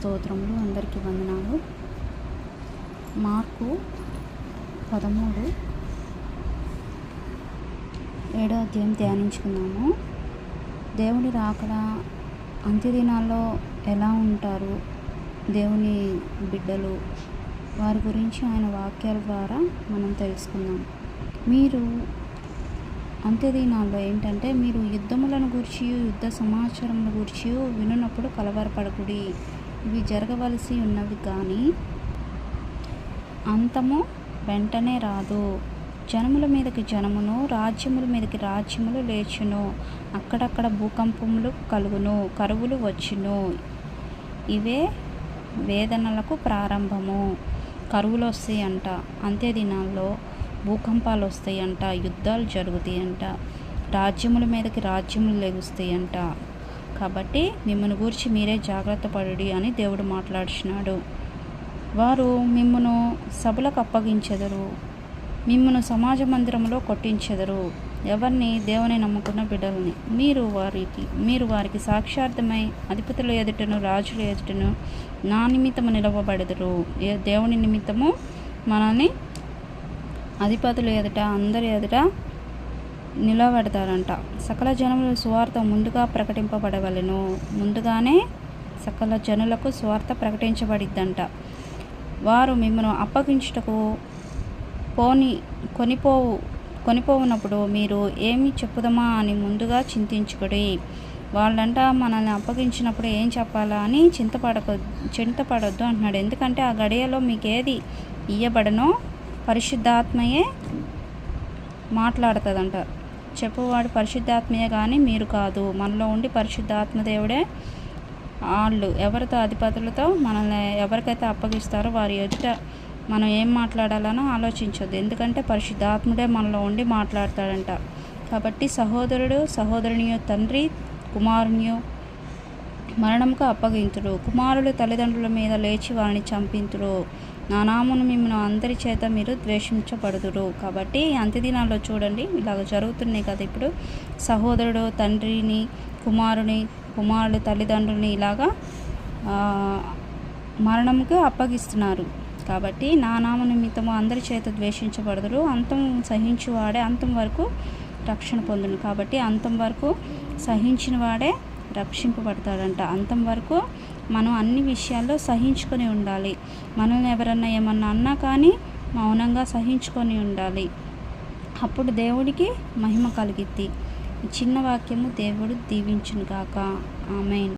స్తోత్రములు. అందరికీ వందనాలు. మార్కు 13 7వ అధ్యాయం ధ్యానించుకుందాము. దేవుని రాకడ అంత్యదినాల్లో ఎలా ఉంటారు దేవుని బిడ్డలు, వారి గురించి ఆయన వాక్యాల ద్వారా మనం తెలుసుకుందాం. మీరు అంత్యదినాల్లో ఏంటంటే, మీరు యుద్ధములను గూర్చి యుద్ధ సమాచారముల గూర్చి వినున్నప్పుడు కలవరపడకుడి. ఇవి జరగవలసి ఉన్నవి కానీ అంతము వెంటనే రాదు. జనముల మీదకి జనమును, రాజ్యముల మీదకి రాజ్యములు లేచును. అక్కడక్కడ భూకంపములు కలుగును, కరువులు వచ్చును. ఇవే వేదనలకు ప్రారంభము. కరువులు వస్తాయంట అంత్యదినాల్లో, భూకంపాలు వస్తాయంట, యుద్ధాలు జరుగుతాయంట, రాజ్యముల మీదకి రాజ్యములు లెగుస్తాయంట. కాబట్టి మిమ్మల్ని గురించి మీరే జాగ్రత్త పడుడి అని దేవుడు మాట్లాడుచున్నాడు. వారు మిమ్మును సభలకు అప్పగించెదరు, మిమ్మును సమాజ మందిరంలో కొట్టించెదరు. ఎవరిని? దేవుని నమ్ముకున్న బిడ్డల్ని. మీరు వారికి సాక్షార్థమై అధిపతుల ఎదుటను రాజుల ఎదుటను నా నిమిత్తము నిలవబడెదరు. దేవుని నిమిత్తము మనల్ని అధిపతుల ఎదుట, అందరి ఎదుట నిలబెడతారంట. సకల జనముల సువార్త ముందుగా ప్రకటింపబడవలెను. ముందుగానే సకల జనులకు సువార్త ప్రకటించబడిద్దంట. వారు మిమ్మల్ని అప్పగించుటకు కొనిపోవునప్పుడు మీరు ఏమి చెప్పుదమా అని ముందుగా చింతించుకుడి. వాళ్ళంట మనల్ని అప్పగించినప్పుడు ఏం చెప్పాలా అని చింతపడొద్దు అంటున్నాడు. ఎందుకంటే ఆ గడియలో మీకు ఏది ఇయ్యబడనో పరిశుద్ధాత్మయే మాట్లాడుతుందంట. చెప్పువాడు పరిశుద్ధాత్మయే కానీ మీరు కాదు. మనలో ఉండి పరిశుద్ధాత్మ దేవుడే వాళ్ళు ఎవరితో అధిపతులతో మనల్ని ఎవరికైతే అప్పగిస్తారో వారి ఎదుట మనం ఏం మాట్లాడాలనో ఆలోచించొద్దు. ఎందుకంటే పరిశుద్ధాత్ముడే మనలో ఉండి మాట్లాడతాడంట. కాబట్టి సహోదరుడు సహోదరునియో, తండ్రి కుమారునియో మరణముకు అప్పగింతుడు. కుమారులు తల్లిదండ్రుల మీద లేచి వారిని చంపింతురు. నా నామమును మిమ్మల్ని అందరి చేత మీరు ద్వేషించబడుదురు. కాబట్టి అంత్యదినాల్లో చూడండి ఇలాగ జరుగుతున్నాయి కదా. ఇప్పుడు సహోదరుడు తండ్రిని, కుమారుడు తల్లిదండ్రులని ఇలాగా మరణముకు అప్పగిస్తున్నారు. కాబట్టి నా నామ నిమిత్తము అందరి చేత ద్వేషించబడుదురు. అంతం సహించువాడే అంతం వరకు రక్షణ పొందును. కాబట్టి అంతం వరకు సహించిన వాడే రక్షింపబడతాడంట. అంతం వరకు మనం అన్ని విషయాల్లో సహించుకొని ఉండాలి. మనల్ని ఎవరన్నా ఏమన్నా అన్నా కానీ మౌనంగా సహించుకొని ఉండాలి. అప్పుడు దేవుడికి మహిమ కలిగిద్ది. చిన్న వాక్యము దేవుడు దీవించును గాక. ఆమేన్.